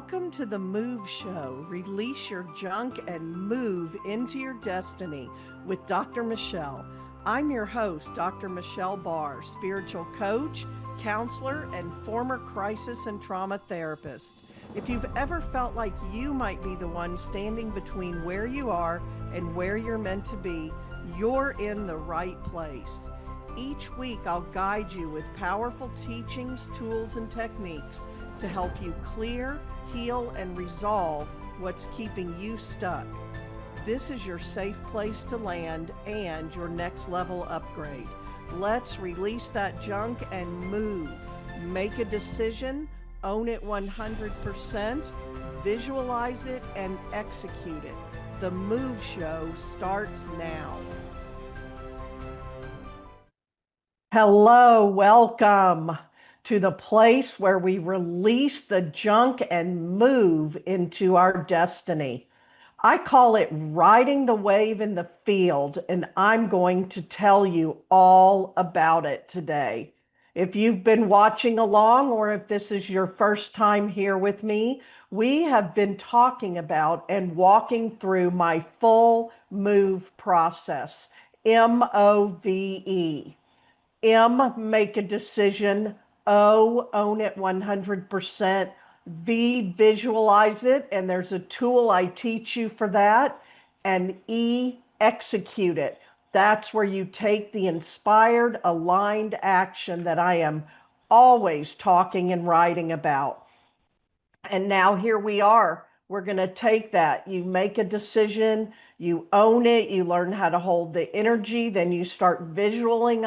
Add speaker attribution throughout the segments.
Speaker 1: Welcome to the Move Show. Release your junk and move into your destiny with Dr. Michelle. I'm your host, Dr. Michelle Barr, spiritual coach, counselor, and former crisis and trauma therapist. If you've ever felt like you might be the one standing between where you are and where you're meant to be, you're in the right place. Each week, I'll guide you with powerful teachings, tools, and techniques to help you clear, heal, and resolve what's keeping you stuck. This is your safe place to land and your next level upgrade. Let's release that junk and move. Make a decision, own it 100%, visualize it, and execute it. The Move Show starts now. Hello, welcome to the place where we release the junk and move into our destiny. I call it riding the wave in the field, and I'm going to tell you all about it today. If you've been watching along, or if this is your first time here with me, we have been talking about and walking through my full move process, MOVE. M, make a decision. O, own it 100%. V, visualize it. And there's a tool I teach you for that. And E, execute it. That's where you take the inspired, aligned action that I am always talking and writing about. And now here we are. We're going to take that. You make a decision, you own it, you learn how to hold the energy, then you start visualizing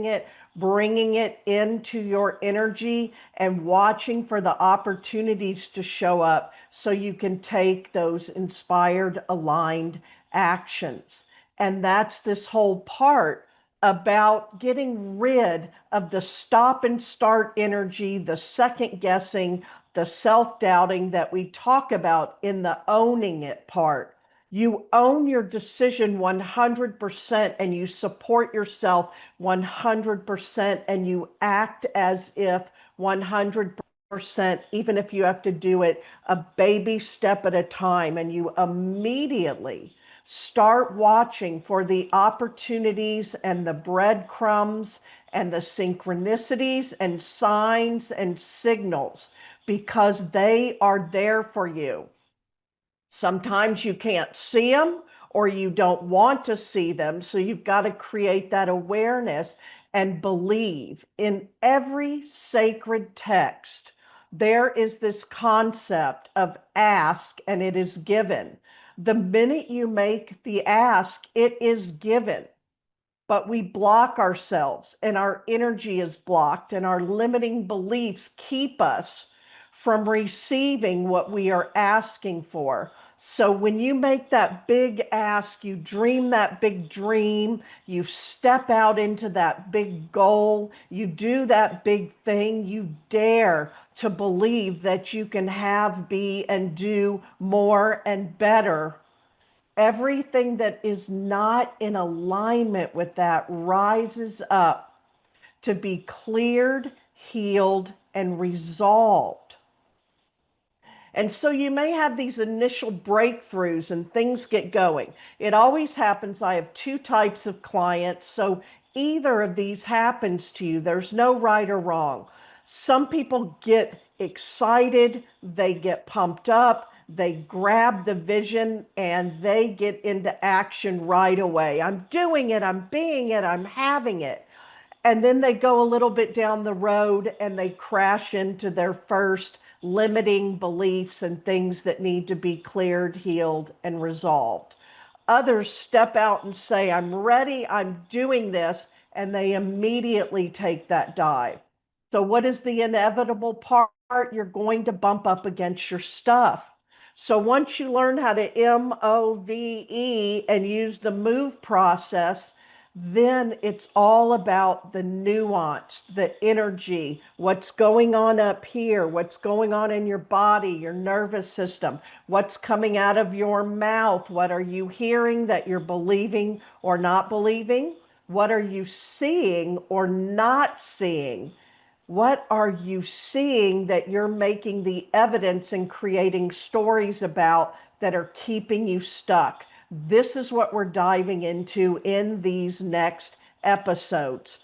Speaker 1: it, bringing it into your energy and watching for the opportunities to show up so you can take those inspired, aligned actions. And that's this whole part about getting rid of the stop and start energy, the second guessing, the self-doubting that we talk about in the owning it part. You own your decision 100% and you support yourself 100% and you act as if 100%, even if you have to do it a baby step at a time, and you immediately start watching for the opportunities and the breadcrumbs and the synchronicities and signs and signals, because they are there for you. Sometimes you can't see them or you don't want to see them, so you've got to create that awareness and believe. In every sacred text, there is this concept of ask and it is given. The minute you make the ask, it is given. But we block ourselves and our energy is blocked, and our limiting beliefs keep us from receiving what we are asking for. So when you make that big ask, you dream that big dream, you step out into that big goal, you do that big thing, you dare to believe that you can have, be, and do more and better. Everything that is not in alignment with that rises up to be cleared, healed, and resolved. And so you may have these initial breakthroughs and things get going. It always happens. I have two types of clients. So either of these happens to you. There's no right or wrong. Some people get excited, they get pumped up, they grab the vision, and they get into action right away. I'm doing it, I'm being it, I'm having it. And then they go a little bit down the road and they crash into their first limiting beliefs and things that need to be cleared, healed, and resolved. Others step out and say, I'm ready, I'm doing this, and they immediately take that dive. So what is the inevitable part? You're going to bump up against your stuff. So once you learn how to MOVE and use the move process, then it's all about the nuance, the energy, what's going on up here, what's going on in your body, your nervous system, what's coming out of your mouth, what are you hearing that you're believing or not believing, what are you seeing or not seeing. What are you seeing that you're making the evidence and creating stories about that are keeping you stuck? This is what we're diving into in these next episodes.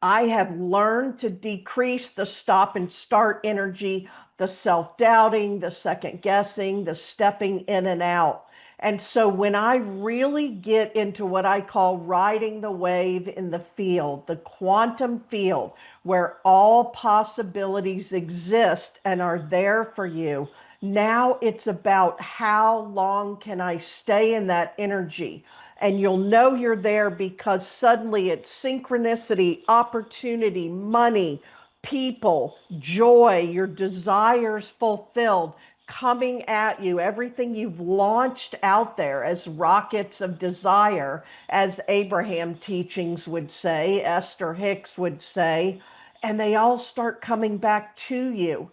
Speaker 1: I have learned to decrease the stop and start energy, the self doubting, the second guessing, the stepping in and out. And so when I really get into what I call riding the wave in the field, the quantum field, where all possibilities exist and are there for you, now it's about how long can I stay in that energy? And you'll know you're there because suddenly it's synchronicity, opportunity, money, people, joy, your desires fulfilled coming at you, everything you've launched out there as rockets of desire, as Abraham teachings would say, Esther Hicks would say, and they all start coming back to you.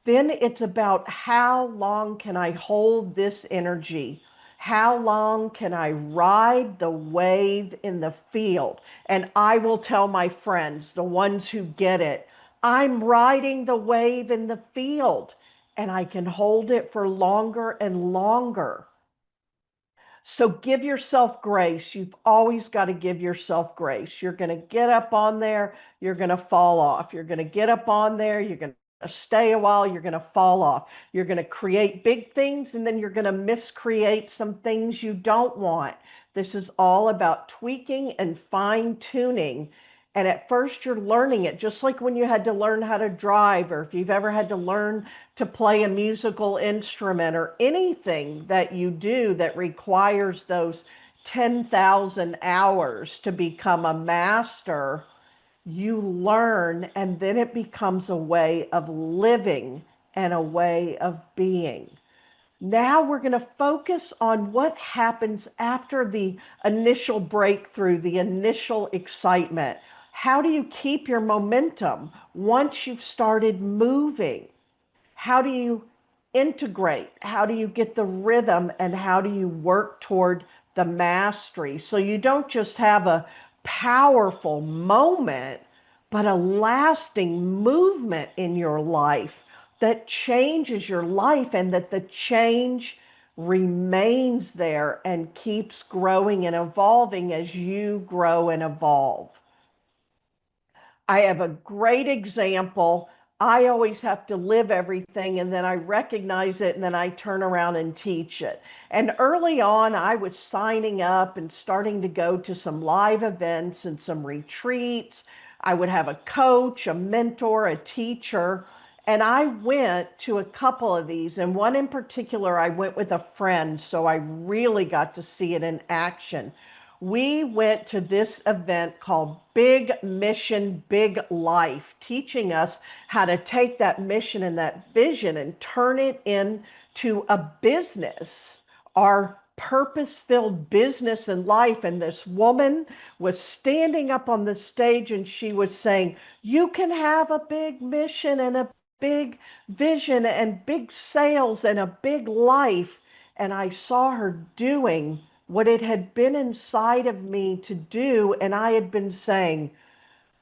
Speaker 1: Then it's about how long can I hold this energy? How long can I ride the wave in the field? And I will tell my friends, the ones who get it, I'm riding the wave in the field and I can hold it for longer and longer. So give yourself grace. You've always got to give yourself grace. You're going to get up on there, you're going to fall off. You're going to get up on there, you're going to stay a while, you're going to fall off. You're going to create big things and then you're going to miscreate some things you don't want. This is all about tweaking and fine tuning. And at first you're learning it, just like when you had to learn how to drive, or if you've ever had to learn to play a musical instrument, or anything that you do that requires those 10,000 hours to become a master. You learn, and then it becomes a way of living and a way of being. Now we're going to focus on what happens after the initial breakthrough, the initial excitement. How do you keep your momentum once you've started moving? How do you integrate? How do you get the rhythm? And how do you work toward the mastery? So you don't just have a powerful moment, but a lasting movement in your life that changes your life, and that the change remains there and keeps growing and evolving as you grow and evolve. I have a great example. I always have to live everything and then I recognize it and then I turn around and teach it. And early on, I was signing up and starting to go to some live events and some retreats. I would have a coach, a mentor, a teacher. And I went to a couple of these. And one in particular, I went with a friend. So I really got to see it in action. We went to this event called Big Mission, Big Life, teaching us how to take that mission and that vision and turn it into a business, our purpose-filled business and life. And this woman was standing up on the stage and she was saying, you can have a big mission and a big vision and big sales and a big life. And I saw her doing what it had been inside of me to do. And I had been saying,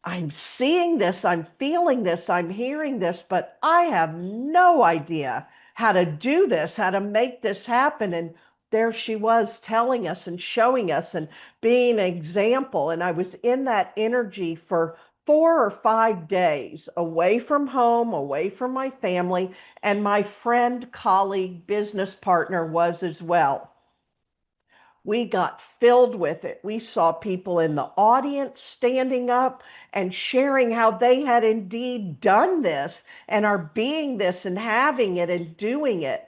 Speaker 1: I'm seeing this, I'm feeling this, I'm hearing this, but I have no idea how to do this, how to make this happen. And there she was telling us and showing us and being an example. And I was in that energy for 4 or 5 days, away from home, away from my family, and my friend, colleague, business partner was as well. We got filled with it. We saw people in the audience standing up and sharing how they had indeed done this and are being this and having it and doing it.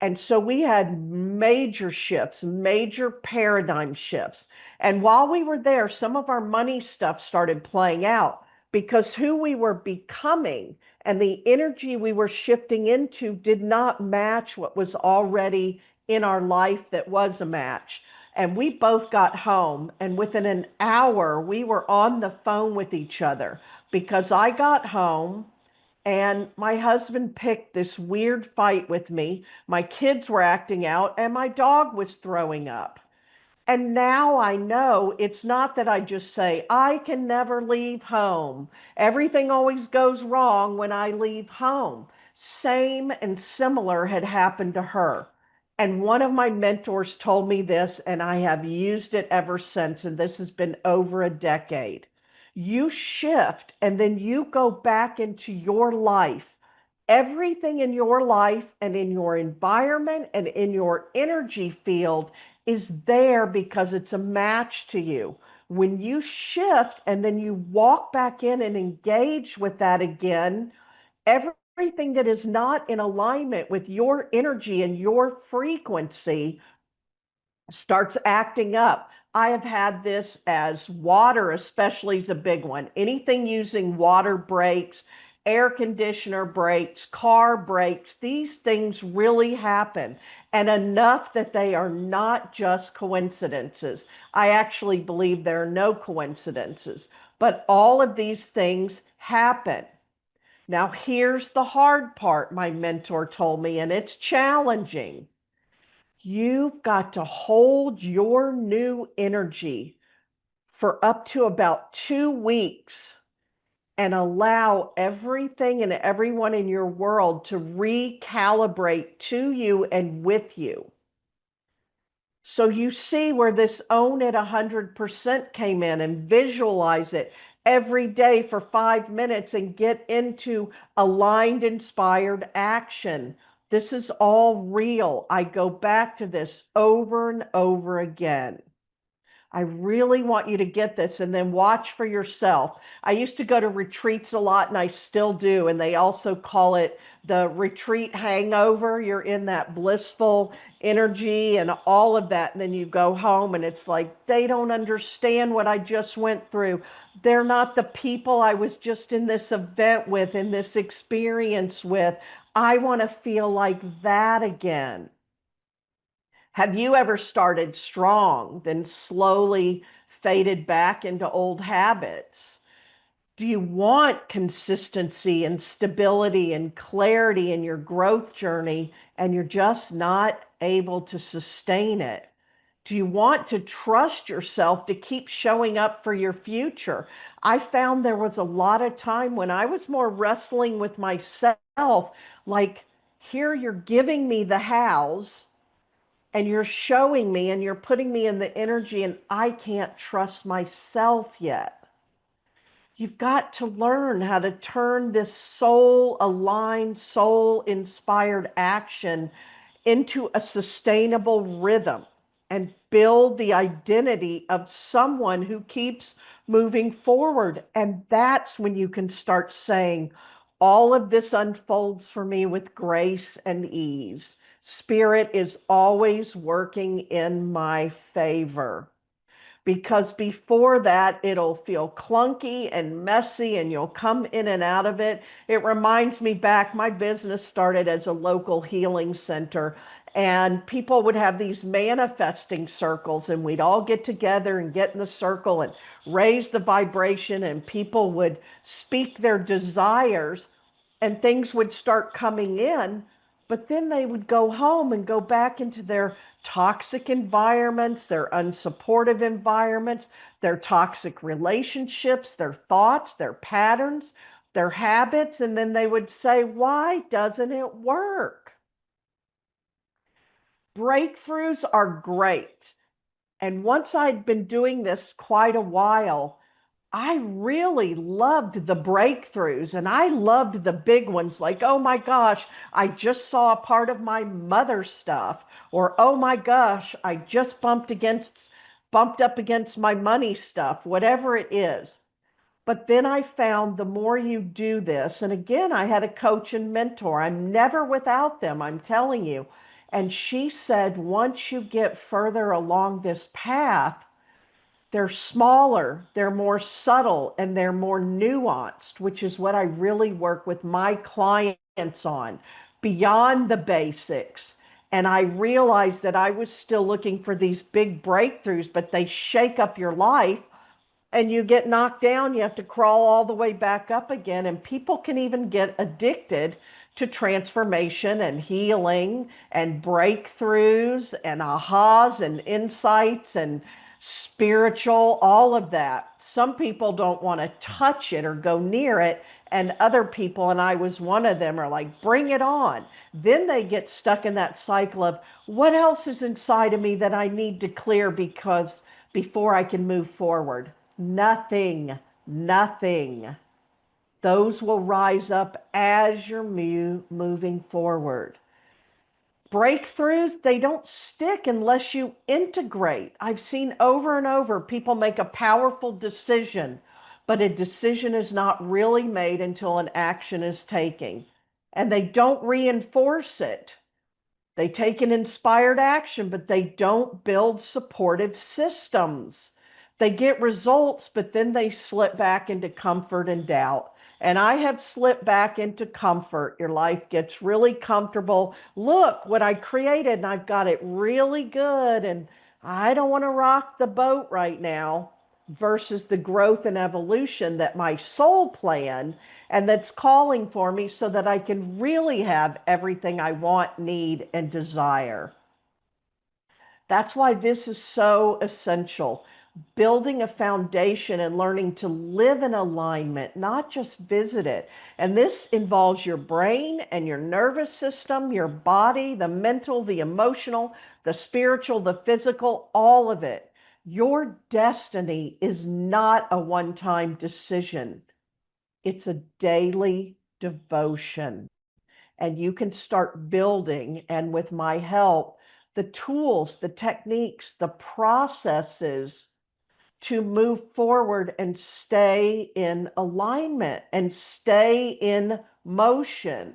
Speaker 1: And so we had major shifts, major paradigm shifts. And while we were there, some of our money stuff started playing out because who we were becoming and the energy we were shifting into did not match what was already in our life that was a match. And we both got home, and within an hour, we were on the phone with each other because I got home and my husband picked this weird fight with me. My kids were acting out, and my dog was throwing up. And now I know it's not that I just say, I can never leave home. Everything always goes wrong when I leave home. Same and similar had happened to her. And one of my mentors told me this, and I have used it ever since. And this has been over a decade. You shift and then you go back into your life. Everything in your life and in your environment and in your energy field is there because it's a match to you. When you shift and then you walk back in and engage with that again, everything that is not in alignment with your energy and your frequency starts acting up. I have had this as water, especially, is a big one. Anything using water breaks, air conditioner breaks, car breaks, these things really happen, and enough that they are not just coincidences. I actually believe there are no coincidences, but all of these things happen. Now, here's the hard part, my mentor told me, and it's challenging. You've got to hold your new energy for up to about 2 weeks and allow everything and everyone in your world to recalibrate to you and with you. So you see where this own it 100% came in, and visualize it every day for 5 minutes and get into aligned, inspired action. This is all real. I go back to this over and over again. I really want you to get this and then watch for yourself. I used to go to retreats a lot and I still do. And they also call it the retreat hangover. You're in that blissful energy and all of that. And then you go home and it's like, they don't understand what I just went through. They're not the people I was just in this event with, in this experience with. I want to feel like that again. Have you ever started strong, then slowly faded back into old habits? Do you want consistency and stability and clarity in your growth journey and you're just not able to sustain it? Do you want to trust yourself to keep showing up for your future? I found there was a lot of time when I was more wrestling with myself, like, here you're giving me the hows and you're showing me and you're putting me in the energy, and I can't trust myself yet. You've got to learn how to turn this soul aligned, soul inspired action into a sustainable rhythm and build the identity of someone who keeps moving forward. And that's when you can start saying, all of this unfolds for me with grace and ease. Spirit is always working in my favor, because before that it'll feel clunky and messy and you'll come in and out of it. It reminds me back, my business started as a local healing center, and people would have these manifesting circles and we'd all get together and get in the circle and raise the vibration, and people would speak their desires and things would start coming in, but then they would go home and go back into their toxic environments, their unsupportive environments, their toxic relationships, their thoughts, their patterns, their habits, and then they would say, why doesn't it work? Breakthroughs are great. And once I'd been doing this quite a while, I really loved the breakthroughs, and I loved the big ones, like, oh my gosh, I just saw a part of my mother's stuff, or oh my gosh, I just bumped up against my money stuff, whatever it is. But then I found the more you do this, and again, I had a coach and mentor. I'm never without them, I'm telling you. And she said, once you get further along this path, they're smaller, they're more subtle, and they're more nuanced, which is what I really work with my clients on, beyond the basics. And I realized that I was still looking for these big breakthroughs, but they shake up your life and you get knocked down. You have to crawl all the way back up again. And people can even get addicted to transformation and healing and breakthroughs and ahas and insights and spiritual, all of that. Some people don't want to touch it or go near it, and other people, and I was one of them, are like, bring it on. Then they get stuck in that cycle of what else is inside of me that I need to clear because before I can move forward. Nothing, nothing. Those will rise up as you're moving forward. Breakthroughs, they don't stick unless you integrate. I've seen over and over people make a powerful decision, but a decision is not really made until an action is taken. And they don't reinforce it. They take an inspired action, but they don't build supportive systems. They get results, but then they slip back into comfort and doubt. And I have slipped back into comfort. Your life gets really comfortable. Look what I created, and I've got it really good. And I don't want to rock the boat right now, versus the growth and evolution that my soul planned and that's calling for me so that I can really have everything I want, need, and desire. That's why this is so essential. Building a foundation and learning to live in alignment, not just visit it. And this involves your brain and your nervous system, your body, the mental, the emotional, the spiritual, the physical, all of it. Your destiny is not a one-time decision. It's a daily devotion. And you can start building, and with my help, the tools, the techniques, the processes to move forward and stay in alignment and stay in motion.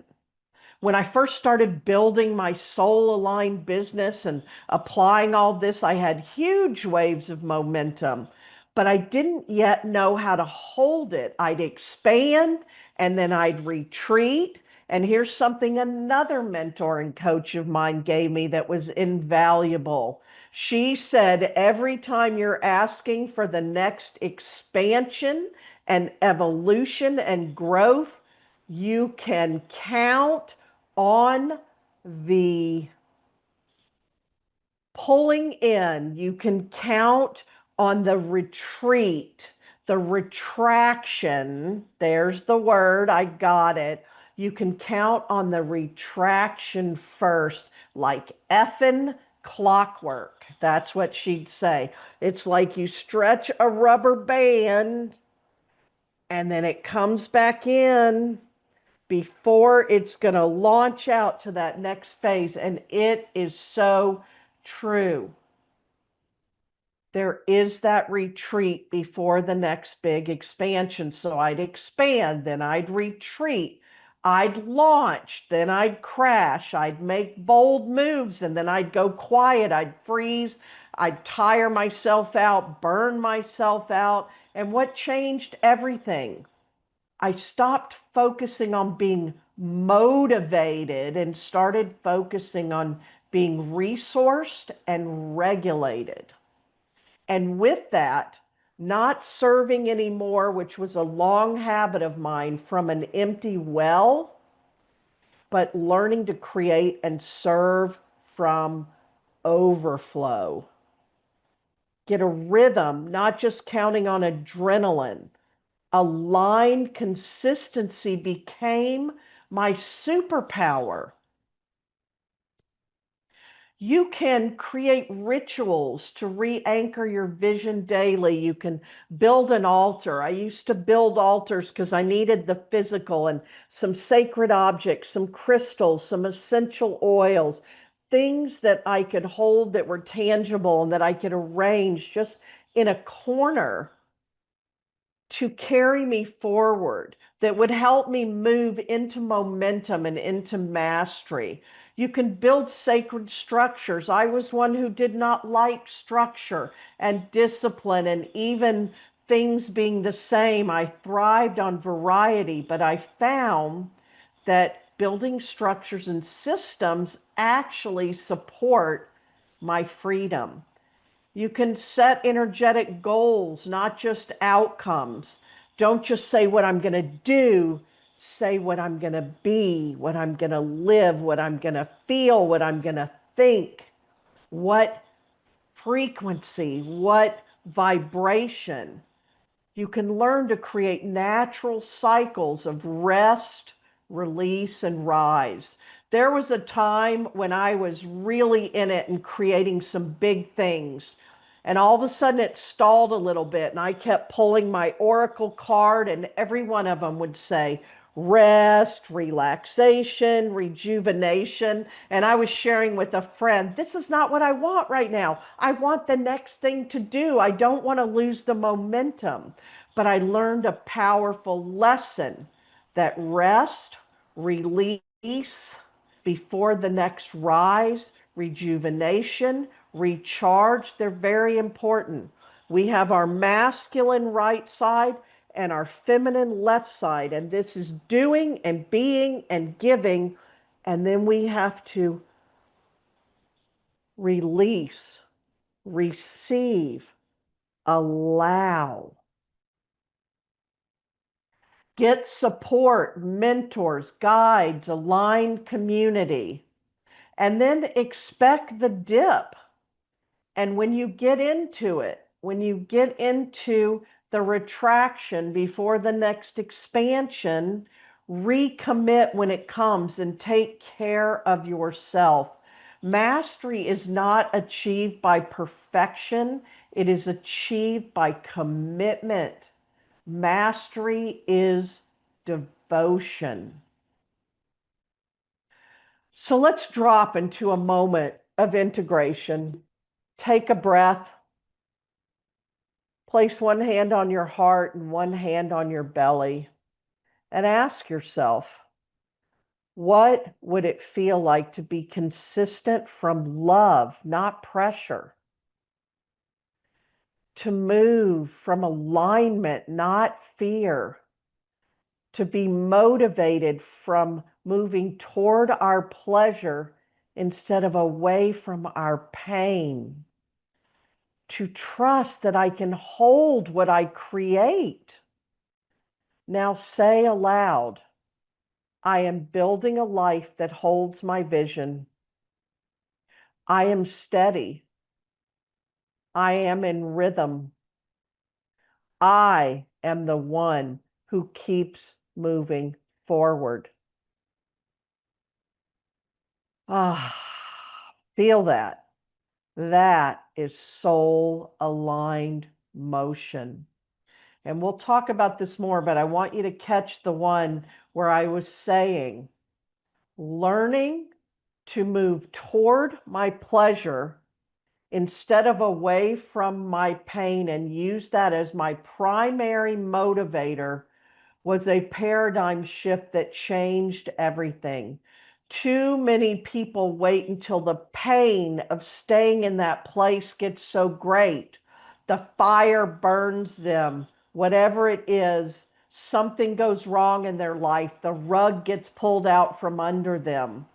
Speaker 1: When I first started building my soul aligned business and applying all this, I had huge waves of momentum, but I didn't yet know how to hold it. I'd expand and then I'd retreat. And here's something another mentor and coach of mine gave me that was invaluable. She said, every time you're asking for the next expansion and evolution and growth, you can count on the pulling in, you can count on the retreat, the retraction. There's the word, I got it. You can count on the retraction first, like effing clockwork. That's what she'd say. It's like you stretch a rubber band and then it comes back in before it's going to launch out to that next phase. And it is so true. There is that retreat before the next big expansion. So I'd expand, then I'd retreat, I'd launch, then I'd crash, I'd make bold moves, and then I'd go quiet, I'd freeze, I'd tire myself out, burn myself out. And what changed everything? I stopped focusing on being motivated and started focusing on being resourced and regulated. And with that, not serving anymore, which was a long habit of mine, from an empty well, but learning to create and serve from overflow. Get a rhythm, not just counting on adrenaline. Aligned consistency became my superpower. You can create rituals to re-anchor your vision daily. You can build an altar. I used to build altars because I needed the physical and some sacred objects, some crystals, some essential oils, things that I could hold that were tangible and that I could arrange just in a corner to carry me forward, that would help me move into momentum and into mastery. You can build sacred structures. I was one who did not like structure and discipline and even things being the same. I thrived on variety, but I found that building structures and systems actually support my freedom. You can set energetic goals, not just outcomes. Don't just say what I'm going to do, say what I'm going to be, what I'm going to live, what I'm going to feel, what I'm going to think, what frequency, what vibration. You can learn to create natural cycles of rest, release, and rise. There was a time when I was really in it and creating some big things. And all of a sudden it stalled a little bit. And I kept pulling my oracle card, and every one of them would say rest, relaxation, rejuvenation. And I was sharing with a friend, this is not what I want right now. I want the next thing to do. I don't want to lose the momentum. But I learned a powerful lesson that rest, release before the next rise, rejuvenation, recharge, they're very important. We have our masculine right side and our feminine left side, and this is doing and being and giving. And then we have to release, receive, allow. Get support, mentors, guides, aligned community, and then expect the dip. And when you get into it, when you get into the retraction before the next expansion, recommit when it comes and take care of yourself. Mastery is not achieved by perfection, it is achieved by commitment. Mastery is devotion. So let's drop into a moment of integration. Take a breath. Place one hand on your heart and one hand on your belly, and ask yourself, what would it feel like to be consistent from love, not pressure? To move from alignment, not fear? To be motivated from moving toward our pleasure instead of away from our pain? To trust that I can hold what I create? Now say aloud, I am building a life that holds my vision. I am steady. I am in rhythm. I am the one who keeps moving forward. Ah, feel that. That is soul aligned motion. And we'll talk about this more, but I want you to catch the one where I was saying, learning to move toward my pleasure instead of away from my pain and use that as my primary motivator was a paradigm shift that changed everything. Too many people wait until the pain of staying in that place gets so great. The fire burns them, whatever it is, something goes wrong in their life, the rug gets pulled out from under them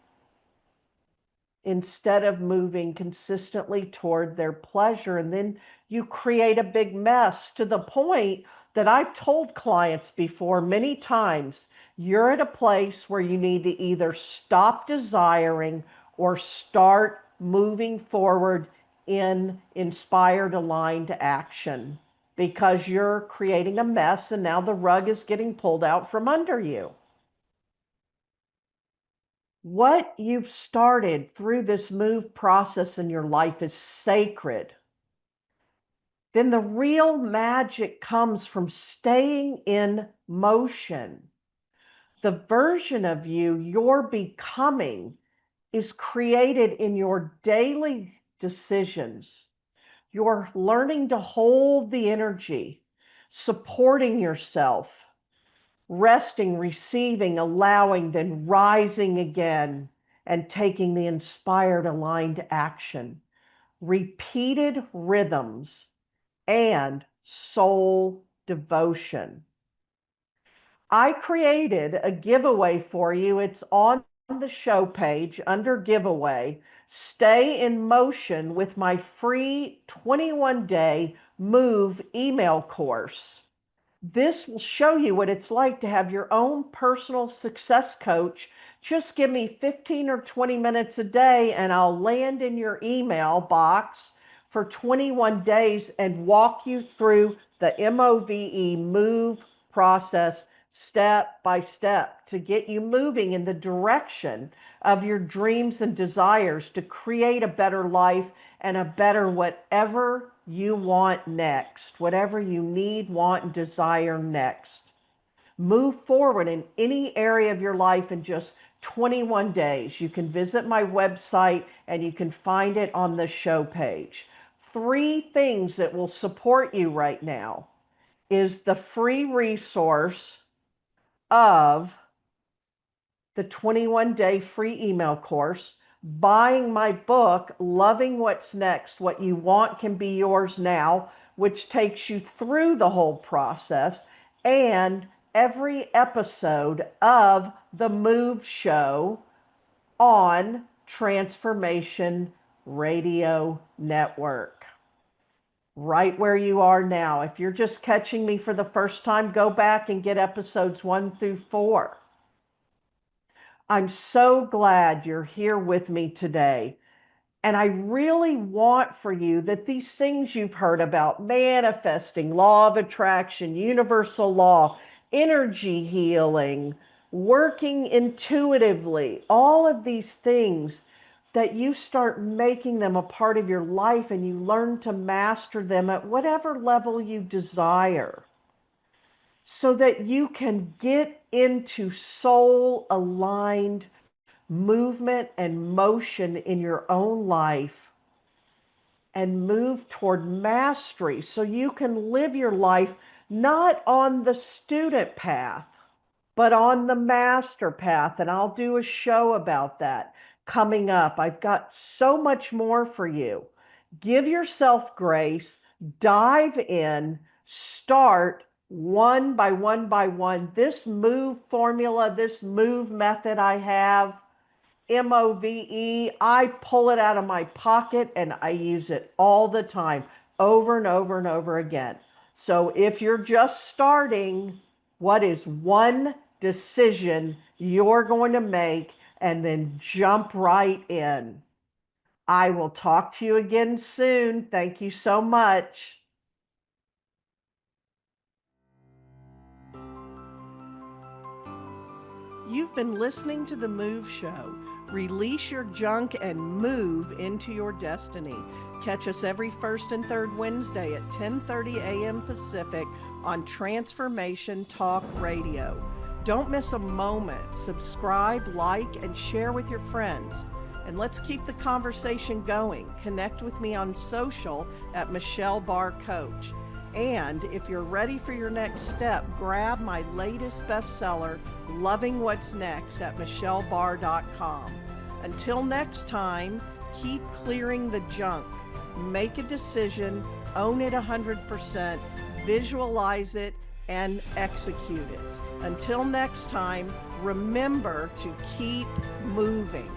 Speaker 1: instead of moving consistently toward their pleasure. And then you create a big mess to the point that I've told clients before many times, you're at a place where you need to either stop desiring or start moving forward in inspired, aligned action, because you're creating a mess and now the rug is getting pulled out from under you. What you've started through this move process in your life is sacred. Then the real magic comes from staying in motion. The version of you you're becoming is created in your daily decisions. You're learning to hold the energy, supporting yourself, resting, receiving, allowing, then rising again and taking the inspired, aligned action. Repeated rhythms and soul devotion. I created a giveaway for you. It's on the show page under giveaway. Stay in motion with my free 21-day move email course. This will show you what it's like to have your own personal success coach. Just give me 15 or 20 minutes a day and I'll land in your email box for 21 days and walk you through the MOVE process step by step to get you moving in the direction of your dreams and desires to create a better life and a better whatever you want next, whatever you need, want, and desire next. Move forward in any area of your life in just 21 days. You can visit my website and you can find it on the show page. 3 things that will support you right now is the free resource of the 21-day free email course, buying my book, Loving What's Next, What You Want Can Be Yours Now, which takes you through the whole process, and every episode of the Move Show on Transformation Radio Network. Right where you are now. If you're just catching me for the first time, go back and get episodes 1 through 4. I'm so glad you're here with me today. And I really want for you that these things you've heard about, manifesting, law of attraction, universal law, energy healing, working intuitively, all of these things, that you start making them a part of your life and you learn to master them at whatever level you desire, so that you can get into soul aligned movement and motion in your own life and move toward mastery so you can live your life not on the student path, but on the master path. And I'll do a show about that coming up. I've got so much more for you. Give yourself grace, dive in, start one by one by one. This move formula, this move method I have, MOVE, I pull it out of my pocket and I use it all the time, over and over and over again. So if you're just starting, what is one decision you're going to make and then jump right in? I will talk to you again soon. Thank you so much. You've been listening to The Move Show. Release your junk and move into your destiny. Catch us every first and third Wednesday at 10:30 a.m. Pacific on Transformation Talk Radio. Don't miss a moment. Subscribe, like, and share with your friends. And let's keep the conversation going. Connect with me on social at Michelle Barr Coach. And if you're ready for your next step, grab my latest bestseller, Loving What's Next, at michellebarr.com. Until next time, keep clearing the junk. Make a decision, own it 100%, visualize it, and execute it. Until next time, remember to keep moving.